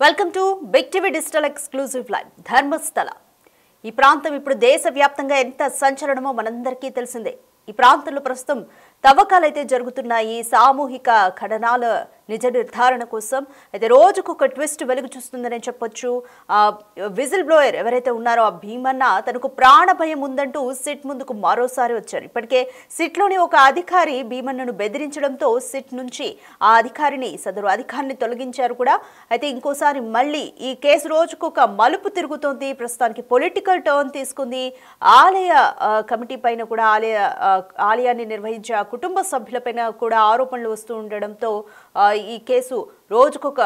Welcome to Big TV digital exclusive live. Dharmasthala ఈ ప్రాంతం ఇప్పుడు దేశవ్యాప్తంగా ఎంత సంచలనమో మనందరికీ తెలిసిందే. ఈ ప్రాంతంలో ప్రస్తుతం తవ్వకాలైతే జరుగుతున్నాయి. సామూహిక ఖననాల నిజ నిర్ధారణ కోసం అయితే రోజుకొక ట్విస్ట్ వెలుగు చూస్తుందనే చెప్పొచ్చు. విజిల్ బ్లోయర్ ఎవరైతే ఉన్నారో ఆ భీమన్న తనకు ప్రాణ భయం ఉందంటూ సిట్ ముందుకు మరోసారి వచ్చారు. ఇప్పటికే సిట్లోని ఒక అధికారి భీమన్నను బెదిరించడంతో సిట్ నుంచి ఆ సదరు అధికారిని తొలగించారు కూడా. అయితే ఇంకోసారి మళ్ళీ ఈ కేసు రోజుకొక మలుపు తిరుగుతోంది. ప్రస్తుతానికి పొలిటికల్ టర్న్ తీసుకుంది. ఆలయ కమిటీ పైన కూడా ఆలయాన్ని నిర్వహించే కుటుంబ సభ్యులపైన కూడా ఆరోపణలు వస్తూ ఉండడంతో ఈ కేసు రోజుకొక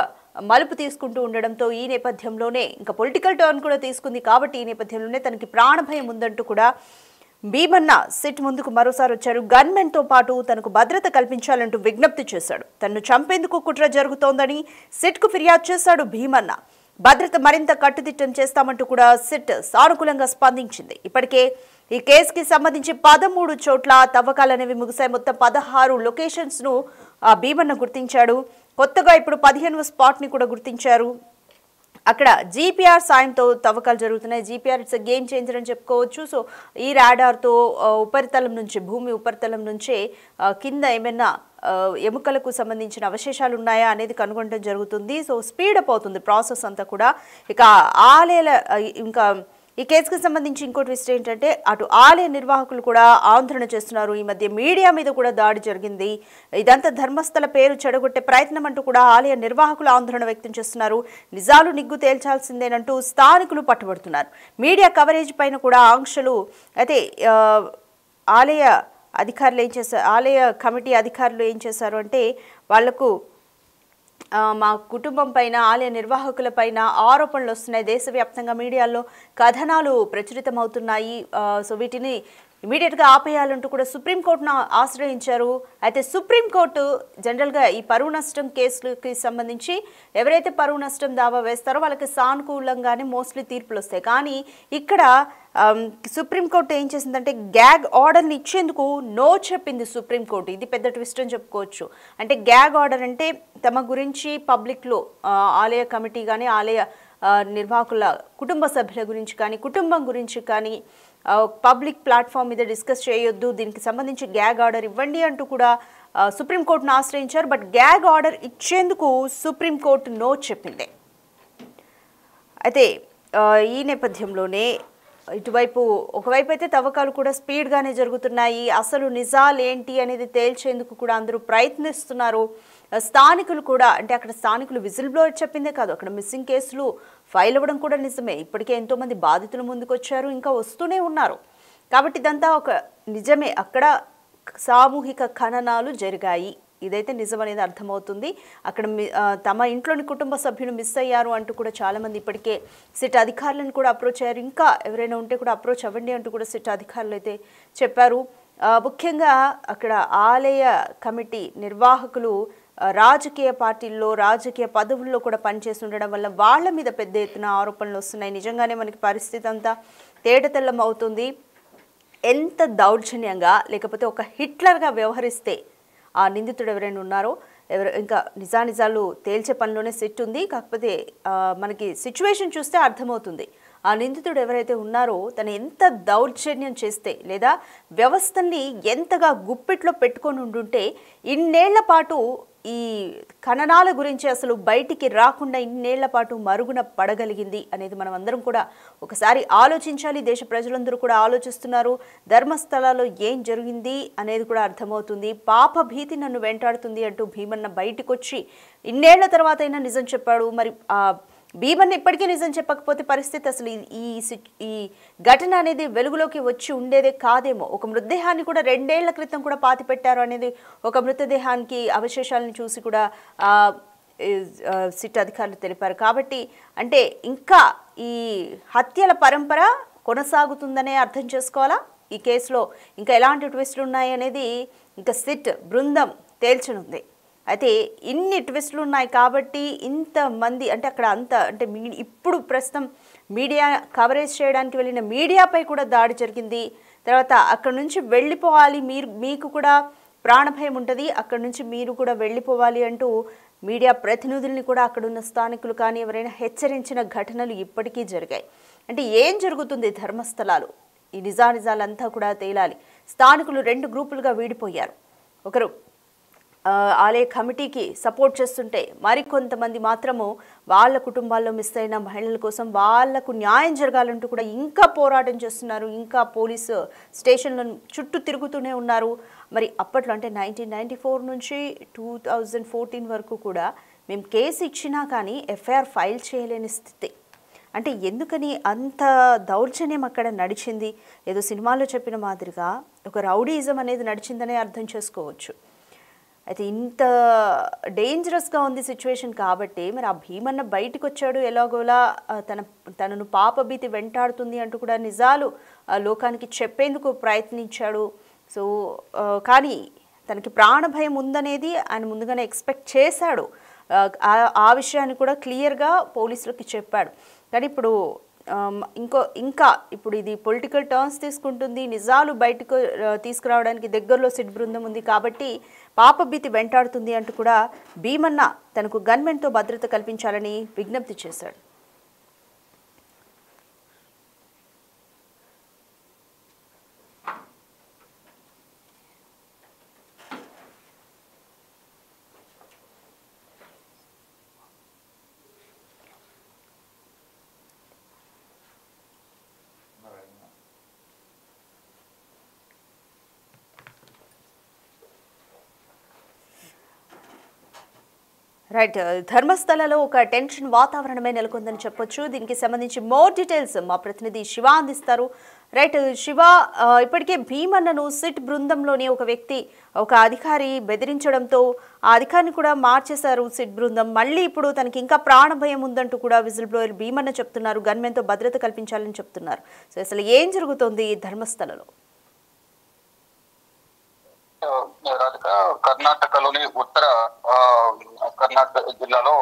మలుపు తీసుకుంటూ ఉండడంతో ఈ నేపథ్యంలోనే ఇంకా పొలిటికల్ టర్న్ కూడా తీసుకుంది. కాబట్టి ఈ నేపథ్యంలోనే తనకి ప్రాణభయం ఉందంటూ కూడా భీమన్న సిట్ ముందుకు మరోసారి వచ్చారు. గన్మెన్ తో పాటు తనకు భద్రత కల్పించాలంటూ విజ్ఞప్తి చేశాడు. తనను చంపేందుకు కుట్ర జరుగుతోందని సిట్ కు ఫిర్యాదు చేశాడు భీమన్న. భద్రత మరింత కట్టుదిట్టం చేస్తామంటూ కూడా సిట్ సానుకూలంగా స్పందించింది. ఇప్పటికే ఈ కేసుకి సంబంధించి 13 చోట్ల తవ్వకాలు అనేవి ముగిశాయి. మొత్తం 16 లొకేషన్స్ ను భీమన్న గుర్తించాడు. కొత్తగా ఇప్పుడు 15వ స్పాట్ ని కూడా గుర్తించారు. అక్కడ జీపీఆర్ సాయంతో తవ్వకాలు జరుగుతున్నాయి. జీపీఆర్ ఇట్స్ గేమ్ చేంజర్ అని చెప్పుకోవచ్చు. సో ఈ రాడార్తో ఉపరితలం నుంచి భూమి ఉపరితలం నుంచే కింద ఏమైనా ఎముకలకు సంబంధించిన అవశేషాలు ఉన్నాయా అనేది కనుగొనడం జరుగుతుంది. సో స్పీడప్ అవుతుంది ప్రాసెస్ అంతా కూడా. ఇక ఆలయాల ఇంకా ఈ కేసుకు సంబంధించి ఇంకో ట్విస్ట్ ఏంటంటే అటు ఆలయ నిర్వాహకులు కూడా ఆందోళన చేస్తున్నారు. ఈ మధ్య మీడియా మీద కూడా దాడి జరిగింది. ఇదంతా ధర్మస్థల పేరు చెడగొట్టే ప్రయత్నం అంటూ కూడా ఆలయ నిర్వాహకులు ఆందోళన వ్యక్తం చేస్తున్నారు. నిజాలు నిగ్గు తేల్చాల్సిందేనంటూ స్థానికులు పట్టుబడుతున్నారు. మీడియా కవరేజ్ పైన కూడా ఆంక్షలు. అయితే ఆలయ అధికారులు ఏం చేశారు, ఆలయ కమిటీ అధికారులు ఏం చేశారు అంటే వాళ్లకు మా కుటుంబం పైన ఆలయ నిర్వాహకుల పైన ఆరోపణలు వస్తున్నాయి. దేశవ్యాప్తంగా మీడియాలో కథనాలు ప్రచురితమవుతున్నాయి. సో వీటిని ఇమీడియట్గా ఆపేయాలంటూ కూడా సుప్రీంకోర్టును ఆశ్రయించారు. అయితే సుప్రీంకోర్టు జనరల్గా ఈ పరువు నష్టం కేసులకి సంబంధించి ఎవరైతే పరువు నష్టం దావా వేస్తారో వాళ్ళకి సానుకూలంగానే మోస్ట్లీ తీర్పులు వస్తాయి. కానీ ఇక్కడ సుప్రీంకోర్టు ఏం చేసిందంటే గ్యాగ్ ఆర్డర్ని ఇచ్చేందుకు నో చెప్పింది సుప్రీంకోర్టు. ఇది పెద్ద ట్విస్ట్ అని చెప్పుకోవచ్చు. అంటే గ్యాగ్ ఆర్డర్ అంటే తమ గురించి పబ్లిక్లో ఆలయ కమిటీ కానీ ఆలయ నిర్వాహకుల కుటుంబ సభ్యుల గురించి కానీ కుటుంబం గురించి కానీ పబ్లిక్ ప్లాట్ఫామ్ మీద డిస్కస్ చేయొద్దు, దీనికి సంబంధించి గ్యాగ్ ఆర్డర్ ఇవ్వండి అంటూ కూడా సుప్రీంకోర్టును ఆశ్రయించారు. బట్ గ్యాగ్ ఆర్డర్ ఇచ్చేందుకు సుప్రీంకోర్టు నో చెప్పింది. అయితే ఈ నేపథ్యంలోనే ఒకవైపు అయితే తవ్వకాలు కూడా స్పీడ్గానే జరుగుతున్నాయి. అసలు నిజాలు ఏంటి అనేది తేల్చేందుకు కూడా అందరూ ప్రయత్నిస్తున్నారు. స్థానికులు కూడా అంటే అక్కడ స్థానికులు విజిల్ బ్లోయర్ చెప్పిందే కాదు, అక్కడ మిస్సింగ్ కేసులు ఫైల్ అవ్వడం కూడా నిజమే. ఇప్పటికే ఎంతోమంది బాధితులు ముందుకు వచ్చారు, ఇంకా వస్తూనే ఉన్నారు. కాబట్టి ఇదంతా ఒక నిజమే. అక్కడ సామూహిక ఖననాలు జరిగాయి, ఇదైతే నిజం అనేది అర్థమవుతుంది. అక్కడ తమ ఇంట్లోని కుటుంబ సభ్యులు మిస్ అయ్యారు అంటూ కూడా చాలామంది ఇప్పటికే సిట్ అధికారులను కూడా అప్రోచ్ అయ్యారు. ఇంకా ఎవరైనా ఉంటే కూడా అప్రోచ్ అవ్వండి అంటూ కూడా సిట్ అధికారులు అయితే చెప్పారు. ముఖ్యంగా అక్కడ ఆలయ కమిటీ నిర్వాహకులు రాజకీయ పార్టీల్లో రాజకీయ పదవుల్లో కూడా పనిచేసి ఉండడం వల్ల వాళ్ళ మీద పెద్ద ఎత్తున ఆరోపణలు వస్తున్నాయి. నిజంగానే మనకి పరిస్థితి అంతా తేటతెల్లం అవుతుంది. ఎంత దౌర్జన్యంగా లేకపోతే ఒక హిట్లర్గా వ్యవహరిస్తే ఆ నిందితుడు ఎవరైనా ఉన్నారో ఇంకా నిజాలు తేల్చే పనిలోనే సిట్ ఉంది. కాకపోతే మనకి సిచ్యువేషన్ చూస్తే అర్థమవుతుంది ఆ నిందితుడు ఎవరైతే ఉన్నారో తను ఎంత దౌర్జన్యం చేస్తే లేదా వ్యవస్థని ఎంతగా గుప్పిట్లో పెట్టుకొని ఉండుంటే ఇన్నేళ్ల పాటు ఈ ఖననాల గురించి అసలు బయటికి రాకుండా ఇన్నేళ్ల పాటు మరుగున పడగలిగింది అనేది మనం అందరం కూడా ఒకసారి ఆలోచించాలి. దేశ ప్రజలందరూ కూడా ఆలోచిస్తున్నారు. ధర్మస్థలాల్లో ఏం జరిగింది అనేది కూడా అర్థమవుతుంది. పాప భీతి నన్ను వెంటాడుతుంది అంటూ భీమన్న బయటకు వచ్చి ఇన్నేళ్ల తర్వాత అయినా నిజం చెప్పాడు. మరి భీమన్న ఇప్పటికీ నిజం చెప్పకపోతే పరిస్థితి అసలు ఈ ఘటన అనేది వెలుగులోకి వచ్చి ఉండేదే కాదేమో. ఒక మృతదేహాన్ని కూడా 2 ఏళ్ల క్రితం కూడా పాతి పెట్టారు అనేది ఒక మృతదేహానికి అవశేషాలను చూసి కూడా సిట్ అధికారులు తెలిపారు. కాబట్టి అంటే ఇంకా ఈ హత్యల పరంపర కొనసాగుతుందనే అర్థం చేసుకోవాలా. ఈ కేసులో ఇంకా ఎలాంటి ట్విస్టులు ఉన్నాయి అనేది ఇంకా సిట్ బృందం తేల్చనుంది. అయితే ఇన్ని ట్విస్టులు ఉన్నాయి కాబట్టి ఇంతమంది అంటే అక్కడ అంత అంటే ఇప్పుడు ప్రస్తుతం మీడియా కవరేజ్ చేయడానికి వెళ్ళిన మీడియాపై కూడా దాడి జరిగింది. తర్వాత అక్కడ నుంచి వెళ్ళిపోవాలి, మీకు కూడా ప్రాణభయం ఉంటుంది, అక్కడ నుంచి మీరు కూడా వెళ్ళిపోవాలి అంటూ మీడియా ప్రతినిధుల్ని కూడా అక్కడున్న స్థానికులు కానీ ఎవరైనా హెచ్చరించిన ఘటనలు ఇప్పటికీ జరిగాయి. అంటే ఏం జరుగుతుంది ధర్మస్థలాలు? ఈ నిజానిజాలంతా కూడా తేలాలి. స్థానికులు 2 గ్రూపులుగా వీడిపోయారు. ఒకరు ఆలయ కమిటీకి సపోర్ట్ చేస్తుంటే మరికొంతమంది మాత్రము వాళ్ళ కుటుంబాల్లో మిస్ అయిన మహిళల కోసం వాళ్లకు న్యాయం జరగాలంటూ కూడా ఇంకా పోరాటం చేస్తున్నారు. ఇంకా పోలీసు స్టేషన్ల చుట్టూ తిరుగుతూనే ఉన్నారు. మరి అప్పట్లో అంటే 1994 నుంచి 2014 వరకు కూడా మేము కేసు ఇచ్చినా కానీ ఎఫ్ఐఆర్ ఫైల్ చేయలేని స్థితి. అంటే ఎందుకని అంత దౌర్జన్యం అక్కడ నడిచింది? ఏదో సినిమాలో చెప్పిన మాదిరిగా ఒక రౌడీయిజం అనేది నడిచిందనే అర్థం చేసుకోవచ్చు. అయితే ఇంత డేంజరస్గా ఉంది సిచ్యువేషన్ కాబట్టి మరి ఆ భీమన్న బయటకు వచ్చాడు ఎలాగోలా తనను పాపభీతి వెంటాడుతుంది అంటూ కూడా నిజాలు లోకానికి చెప్పేందుకు ప్రయత్నించాడు. సో కానీ తనకి ప్రాణభయం ఉందనేది ఆయన ముందుగానే ఎక్స్పెక్ట్ చేశాడు. ఆ విషయాన్ని కూడా క్లియర్గా పోలీసులకి చెప్పాడు. కానీ ఇప్పుడు ఇంకా ఇప్పుడు ఇది పొలిటికల్ టర్న్స్ తీసుకుంటుంది. నిజాలు బయటకు తీసుకురావడానికి దగ్గరలో సిట్ బృందం ఉంది కాబట్టి పాపభీతి వెంటాడుతుంది అంటూ కూడా భీమన్న తనకు గన్మెన్తో భద్రత కల్పించాలని విజ్ఞప్తి చేశాడు. రైట్, ధర్మస్థలలో ఒక టెన్షన్ వాతావరణమే నెలకొందని చెప్పొచ్చు. దీనికి సంబంధించి మోర్ డీటెయిల్స్ మా ప్రతినిధి శివ అందిస్తారు. రైట్ శివ, ఇప్పటికే భీమన్నను సిట్ బృందంలోని ఒక వ్యక్తి ఒక అధికారి బెదిరించడంతో ఆ అధికారిని కూడా మార్చేశారు సిట్ బృందం. మళ్ళీ ఇప్పుడు తనకి ఇంకా ప్రాణభయం ఉందంటూ కూడా విజిల్ బ్లోయర్ భీమన్న చెప్తున్నారు. గన్మెన్తో భద్రత కల్పించాలని చెప్తున్నారు. సో అసలు ఏం జరుగుతోంది ధర్మస్థలలో? కర్ణాటకలోని ఉత్తర కర్ణాటక జిల్లాలో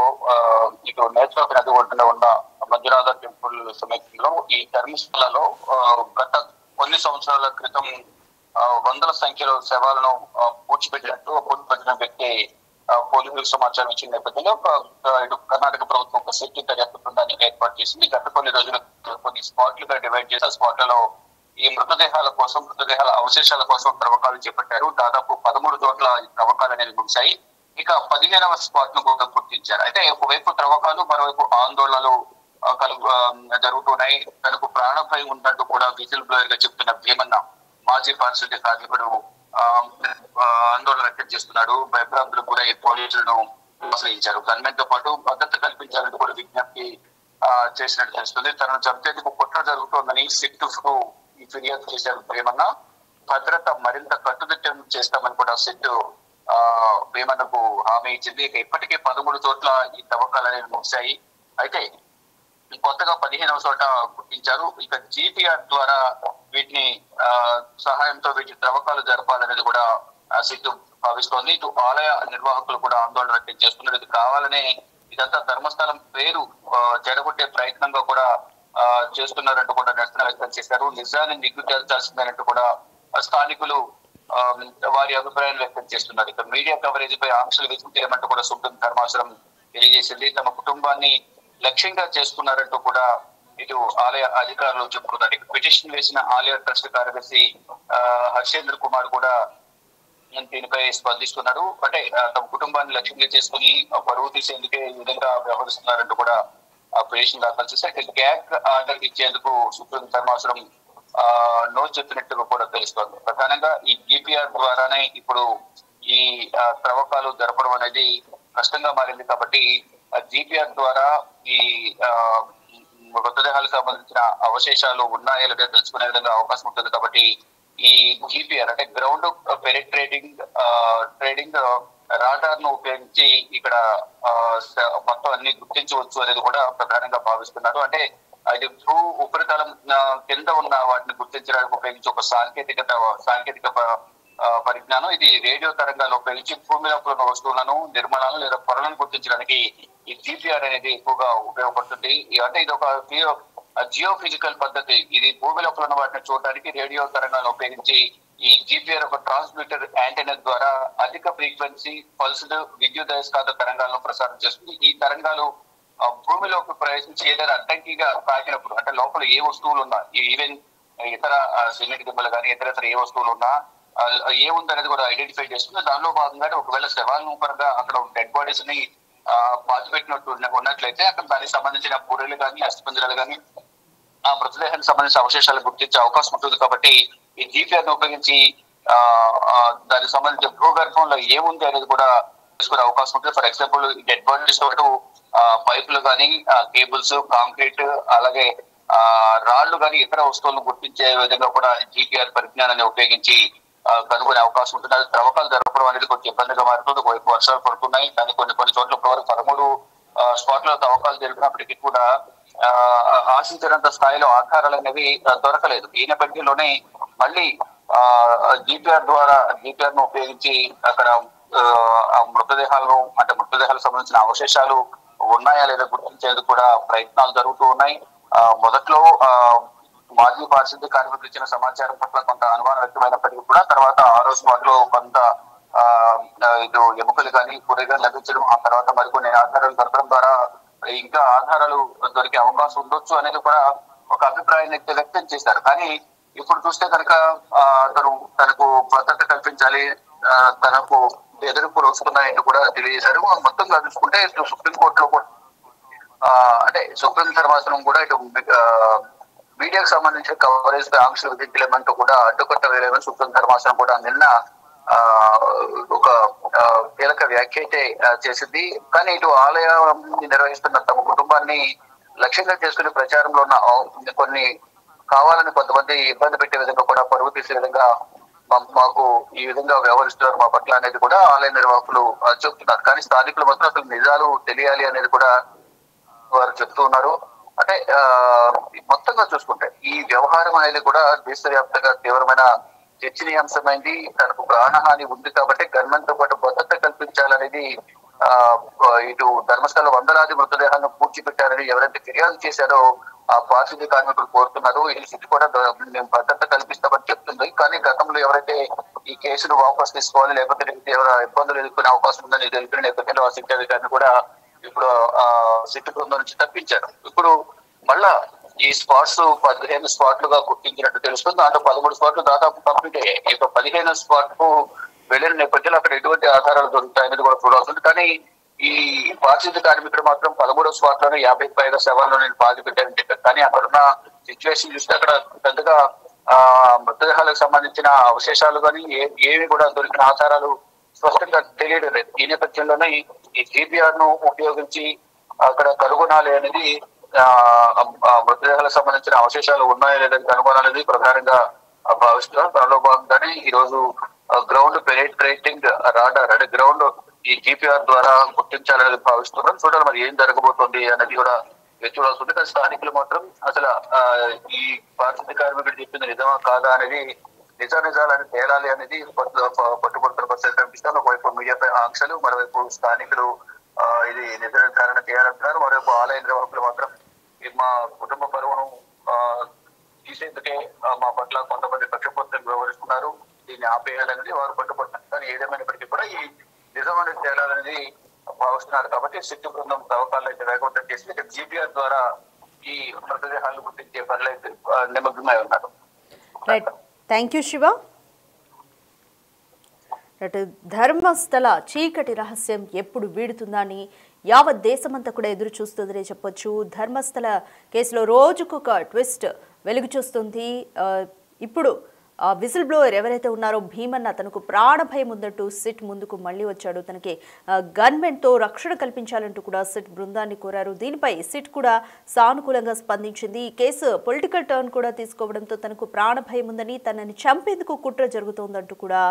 ఇటు నేత్రావతి నది ఒడ్డున ఉన్న మంజునాథ టెంపుల్ సమీపంలో ఈ ధర్మస్థలలో గత కొన్ని సంవత్సరాల క్రితం వందల సంఖ్యలో శవాలను పూడ్చిపెట్టినట్టు పూడ్చిపెట్టిన వ్యక్తి పోలీసులకు సమాచారం ఇచ్చిన నేపథ్యంలో ఇటు కర్ణాటక ప్రభుత్వం ఒక సేఫ్టీ దర్యాప్తు బృందాన్ని ఏర్పాటు చేసింది. గత కొన్ని రోజులు కొన్ని స్పాట్లుగా డివైడ్ చేసి ఆ స్పాట్లలో ఈ మృతదేహాల అవశేషాల కోసం త్రవ్వకాలు చేపట్టారు. దాదాపు 13 చోట్ల ఈ త్రవ్వకాలు అనేవి ముగిశాయి. ఇక 15వ స్పాట్ ను కూడా గుర్తించారు. అయితే ఒకవైపు త్రవ్వకాలు, మరోవైపు ఆందోళనలు జరుగుతున్నాయి. తనకు ప్రాణభయం ఉందంటూ కూడా విజిల్ బ్లోయర్ గా చెప్తున్న భీమన్న మాజీ పారిశుద్ధ్య కార్మికుడు ఆందోళన వ్యక్తం చేస్తున్నాడు. భయభ్రాంతులు కూడా ఈ పోలీసులను ఆశ్రయించారు. గన్మెన్ తో పాటు భద్రత కల్పించాలంటూ కూడా విజ్ఞప్తి చేసినట్టు తెలుస్తుంది. తనను చంపేందుకు కుట్ర జరుగుతోందని సిట్ కు ఫిర్యాదు చేశారు భీమన్న. భద్రత మరింత కట్టుదిట్టం చేస్తామని కూడా సిట్ భీమన్నకు హామీ ఇచ్చింది. ఇక ఇప్పటికే 13 చోట్ల ఈ తవ్వకాలు అనేవి ముగిశాయి. అయితే కొత్తగా 15వ చోట గుర్తించారు. ఇక జీపీఆర్ ద్వారా వీటిని సహాయంతో వీటి త్రవ్వకాలు జరపాలనేది కూడా సిట్ భావిస్తోంది. ఇటు ఆలయ నిర్వాహకులు కూడా ఆందోళన వ్యక్తం చేస్తున్నారు. ఇది కావాలనే ఇదంతా ధర్మస్థలం పేరు చెడగొట్టే ప్రయత్నంగా కూడా చేస్తున్నారంటూ కూడా నిరసన వ్యక్తం చేశారు. నిజాన్ని నిగ్గు తేల్చాల్సిందనంటూ కూడా స్థానికులు వారి అభిప్రాయాలు వ్యక్తం చేస్తున్నారు. ఇక మీడియా కవరేజ్ పై ఆంక్షలు విధించేయమంటూ కూడా సుప్రీం ధర్మాసనం తెలియజేసింది. తమ కుటుంబాన్ని లక్ష్యంగా చేసుకున్నారంటూ కూడా ఇటు ఆలయ అధికారులు చెప్పుకున్నారు. ఇక పిటిషన్ వేసిన ఆలయ ట్రస్ట్ కార్యదర్శి హర్షేంద్ర కుమార్ కూడా దీనిపై స్పందిస్తున్నారు. అంటే తమ కుటుంబాన్ని లక్ష్యంగా చేసుకుని పరువు తీసేందుకే ఈ విధంగా వ్యవహరిస్తున్నారంటూ కూడా పిటిషన్ దాఖలు చేశారు. గ్యాగ్ ఆర్డర్ ఇచ్చేందుకు సుప్రీం ధర్మాసనం నో చెప్పినట్టుగా కూడా తెలుస్తోంది. ప్రధానంగా ఈ జీపీఆర్ ద్వారానే ఇప్పుడు ఈ త్రవ్వకాలు జరపడం అనేది కష్టంగా మారింది. కాబట్టి జీపీఆర్ ద్వారా ఈ మృతదేహాలకు సంబంధించిన అవశేషాలు ఉన్నాయో లేదో తెలుసుకునే విధంగా అవకాశం ఉంటుంది. కాబట్టి ఈ జీపీఆర్ అంటే గ్రౌండ్ ట్రేడింగ్ రాడార్ ను ఉపయోగించి ఇక్కడ మొత్తం అన్ని గుర్తించవచ్చు అనేది కూడా ప్రధానంగా భావిస్తున్నారు. అంటే అది భూ ఉపరితలం కింద ఉన్న వాటిని గుర్తించడానికి ఉపయోగించే ఒక సాంకేతిక పరిజ్ఞానం. ఇది రేడియో తరంగాలు ఉపయోగించి భూమి లోపల ఉన్న వస్తువులను, నిర్మాణాలను లేదా పొరలను గుర్తించడానికి ఈ జీపీఆర్ అనేది ఎక్కువగా ఉపయోగపడుతుంది. అంటే ఇది ఒక జియో ఫిజికల్ పద్ధతి. ఇది భూమి లోపల ఉన్న వాటిని చూడడానికి రేడియో తరంగాలను ఉపయోగించి ఈ జీపీఆర్ ఒక ట్రాన్స్మిటర్ యాంటెనా ద్వారా అధిక ఫ్రీక్వెన్సీ పల్స్డ్ విద్యుదయస్కాంత తరంగాలను ప్రసారం చేస్తుంది. ఈ తరంగాలు భూమిలోకి ప్రవేశించి ఏదైనా అడ్డంకిగా తాకినప్పుడు, అంటే లోపల ఏ వస్తువులు ఉన్నా, ఈవెన్ ఇతర సిమెంట్ దిబ్బలు కానీ ఇతర ఏ వస్తువులు ఉన్నా ఏముంది అనేది కూడా ఐడెంటిఫై చేస్తుంది. దానిలో భాగంగానే ఒకవేళ శవాలను పరంగా అక్కడ డెడ్ బాడీస్ ని పాతిపెట్టినట్టు ఉన్నట్లయితే అక్కడ దానికి సంబంధించిన పూరేలు కానీ అస్థిపంజరాలు కానీ ఆ మృతదేహానికి సంబంధించిన అవశేషాలు గుర్తించే అవకాశం ఉంటుంది. కాబట్టి ఈ జీపీఆర్ ఉపయోగించి దానికి సంబంధించిన భూగర్భంలో ఏముంది అనేది కూడా తెలుసుకునే అవకాశం ఉంటుంది. ఫర్ ఎగ్జాంపుల్ డెడ్ బాడీస్ తోటి పైపులు కానీ కేబుల్స్, కాంక్రీట్, అలాగే రాళ్లు కానీ ఇతర వస్తువులను గుర్తించే విధంగా కూడా జీపీఆర్ పరిజ్ఞానాన్ని ఉపయోగించి కనుగొనే అవకాశం ఉంటుంది. అది త్రవ్వకాలు జరపడం అనేది కొంచెం ఇబ్బందిగా మారుతుంది. ఒకవైపు వర్షాలు పడుతున్నాయి, కానీ కొన్ని చోట్ల ఇప్పటివరకు 13 స్పాట్లలో తవ్వకాలు జరిపినప్పటికీ కూడా ఆశించినంత స్థాయిలో ఆధారాలు అనేవి దొరకలేదు. ఈ నేపథ్యంలోనే మళ్ళీ జీపీఆర్ ను ఉపయోగించి అక్కడ మృతదేహాలకు సంబంధించిన అవశేషాలు ఉన్నాయా లేదా గుర్తించేందుకు కూడా ప్రయత్నాలు జరుగుతూ ఉన్నాయి. మొదట్లో మాజీ పారిశుద్ధ్య కార్మికులు ఇచ్చిన సమాచారం పట్ల కొంత అనుమానం వ్యక్తమైనప్పటికీ కూడా తర్వాత 6వ స్పాట్ లో కొంత ఇటు ఎముకలు కానీ కూరగాయలు లభించడం, ఆ తర్వాత మరికొన్ని ఆధారాలు దొరకడం ద్వారా ఇంకా ఆధారాలు దొరికే అవకాశం ఉండొచ్చు అనేది కూడా ఒక అభిప్రాయాన్ని వ్యక్తం చేశారు. కానీ ఇప్పుడు చూస్తే కనుక తనకు భద్రత కల్పించాలి, తనకు ఎదుర్కొలు వస్తున్నాయని కూడా తెలియజేశారు. మొత్తంగా చూసుకుంటే ఇటు సుప్రీంకోర్టులో కూడా అంటే సుప్రీం ధర్మాసనం కూడా ఇటు మీడియాకు సంబంధించిన కవరేజ్ పై ఆంక్షలు విధించలేమంటూ కూడా అడ్డుకట్ట వేయలేమని సుప్రీం ధర్మాసనం కూడా నిన్న ఒక కీలక వ్యాఖ్య అయితే చేసింది. కానీ ఇటు ఆలయం నిర్వహిస్తున్న తమ కుటుంబాన్ని లక్ష్యంగా చేసుకునే ప్రచారంలో ఉన్న కొన్ని కావాలని కొంతమంది ఇబ్బంది పెట్టే విధంగా కూడా పరుగు తీసే విధంగా మాకు ఈ విధంగా వ్యవహరిస్తున్నారు మా పట్ల అనేది కూడా ఆలయ నిర్వాహకులు చెప్తున్నారు. కానీ స్థానికులు మాత్రం అసలు నిజాలు తెలియాలి అనేది కూడా వారు చెప్తూ ఉన్నారు. అంటే మొత్తంగా చూసుకుంటే ఈ వ్యవహారం అనేది కూడా దేశవ్యాప్తంగా తీవ్రమైన చర్చనీయాంశమైంది. తనకు ప్రాణహాని ఉంది కాబట్టి గవర్నమెంట్ తో పాటు భద్రత కల్పించాలనేది ఇటు ధర్మస్థల వందలాది మృతదేహాలను పూడ్చిపెట్టారని ఎవరైతే ఫిర్యాదు చేశారో ఆ పారిశుద్ధ్య కార్మికులు కోరుతున్నారు. ఈ స్థితి కూడా మేము భద్రత కల్పిస్తామని చెప్తుంది. కానీ గతంలో ఎవరైతే ఈ కేసును వాపస్ తీసుకోవాలి లేకపోతే తీవ్ర ఇబ్బందులు ఎదుర్కొనే అవకాశం ఉందని తెలిపిన నేపథ్యంలో ఆ శిక్షాధికారిని కూడా ఇప్పుడు సిట్టు బృందం నుంచి తప్పించారు. ఇప్పుడు మళ్ళా ఈ స్పాట్స్ 15 స్పాట్లుగా గుర్తించినట్టు తెలుస్తుంది. దాంట్లో 13 స్పాట్లు దాదాపు కంప్లీట్ అయ్యాయి. ఇక 15 స్పాట్ కు వెళ్లిన నేపథ్యంలో అక్కడ ఎటువంటి ఆధారాలు దొరుకుతాయనేది కూడా చూడాల్సి ఉంది. కానీ ఈ పారిశుద్ధ్య కార్మికుడు మాత్రం 13 స్పాట్ లోనే 50కి పైగా శవాలను నేను పాతి పెట్టానని చెప్పారు. కానీ అక్కడ ఉన్న సిచ్యువేషన్ చూస్తే అక్కడ పెద్దగా మృతదేహాలకు సంబంధించిన అవశేషాలు కానీ ఏవి కూడా దొరికిన ఆధారాలు స్పష్టంగా తెలియడం లేదు. ఈ నేపథ్యంలోనే ఈ జీపీఆర్ ను ఉపయోగించి అక్కడ కనుగొనాలి అనేది మృతదేహాలకు సంబంధించిన అవశేషాలు ఉన్నాయో లేదని కనుగొనాలనేది ప్రధానంగా భావిస్తున్నారు. దానిలో భాగంగానే ఈ రోజు గ్రౌండ్ పెనిట్రేటింగ్ రాడార్ అంటే గ్రౌండ్ ఈ జీపీఆర్ ద్వారా గుర్తించాలనేది భావిస్తున్నాం. చూడాలి మరి ఏం జరగబోతోంది అనేది కూడా చూడాల్సి ఉంది. కానీ స్థానికులు మాత్రం అసలు ఈ పారిశుద్ధ్య కార్మికుడు చెప్పింది నిజమా కాదా అనేది నిజాలని తేలాలి అనేది పట్టుబడుతున్న పరిస్థితి కనిపిస్తాను. ఒకవైపు మీడియాపై ఆంక్షలు, మరోవైపు స్థానికులు ఇది నిజ నిర్ధారణ చేయాలంటున్నారు. మరోవైపు ఆలయ నిర్వాహకులు మాత్రం మా కుటుంబ పరువును తీసేందుకే మా పట్ల కొంతమంది పక్షపాతం వ్యవహరిస్తున్నారు, దీన్ని ఆపేయాలనేది వారు పట్టుబడుతున్నారు. కానీ ఏదేమైనప్పటికీ కూడా ఈ నిజమైన తేడాలనేది భావిస్తున్నారు. కాబట్టి సిట్టు బృందం తవ్వకాలు అయితే వేగవంతం చేసి జీపీఆర్ ద్వారా ఈ మృతదేహాలను గుర్తించే పనులు అయితే నిమగ్నమై ఉన్నారు. Thank you Shiva. ధర్మస్థల చీకటి రహస్యం ఎప్పుడు వీడుతుందని యావత్ దేశమంతా కూడా ఎదురు చూస్తుందనే చెప్పొచ్చు. ధర్మస్థల కేసులో రోజుకు ఒక ట్విస్ట్ వెలుగు చూస్తుంది. ఇప్పుడు విజిల్ బ్లోయర్ ఎవరైతే ఉన్నారో భీమన్న తనకు ప్రాణభయం ఉందంటూ సిట్ ముందుకు మళ్ళీ వచ్చాడు. తనకి గన్మెన్తో రక్షణ కల్పించాలంటూ కూడా సిట్ బృందాన్ని కోరారు. దీనిపై సిట్ కూడా సానుకూలంగా స్పందించింది. ఈ కేసు పొలిటికల్ టర్న్ కూడా తీసుకోవడంతో తనకు ప్రాణభయం ఉందని, తనని చంపేందుకు కుట్ర జరుగుతోందంటూ కూడా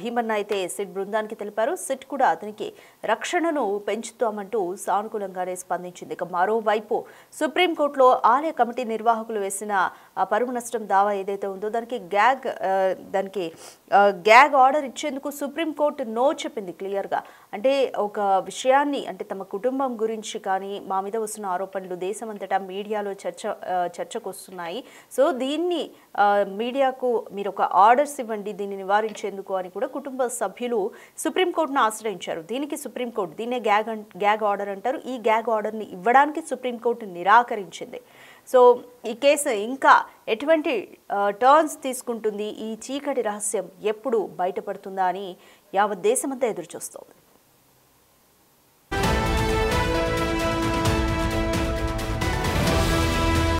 భీమన్న అయితే సిట్ బృందానికి తెలిపారు. సిట్ కూడా అతనికి రక్షణను పెంచుతామంటూ సానుకూలంగానే స్పందించింది. ఇక మరోవైపు సుప్రీంకోర్టులో ఆలయ కమిటీ నిర్వాహకులు వేసిన పరువు నష్టం దావా ఏదైతే ఉందో దానికి గ్యాగ్ ఆర్డర్ ఇచ్చేందుకు సుప్రీంకోర్టు నో చెప్పింది క్లియర్గా. అంటే ఒక విషయాన్ని అంటే తమ కుటుంబం గురించి కానీ మా మీద వస్తున్న ఆరోపణలు దేశమంతటా మీడియాలో చర్చకు వస్తున్నాయి. సో దీన్ని మీడియాకు మీరు ఒక ఆర్డర్స్ ఇవ్వండి దీన్ని నివారించేందుకు అని కూడా కుటుంబ సభ్యులు సుప్రీంకోర్టును ఆశ్రయించారు. దీనికి సుప్రీంకోర్టు దీన్నే గ్యాగ్ ఆర్డర్ అంటారు. ఈ గ్యాగ్ ఆర్డర్ని ఇవ్వడానికి సుప్రీంకోర్టు నిరాకరించింది. సో ఈ కేసు ఇంకా ఎటువంటి టర్న్స్ తీసుకుంటుంది, ఈ చీకటి రహస్యం ఎప్పుడు బయటపడుతుందా అని యావత్ దేశమంతా ఎదురుచూస్తోంది.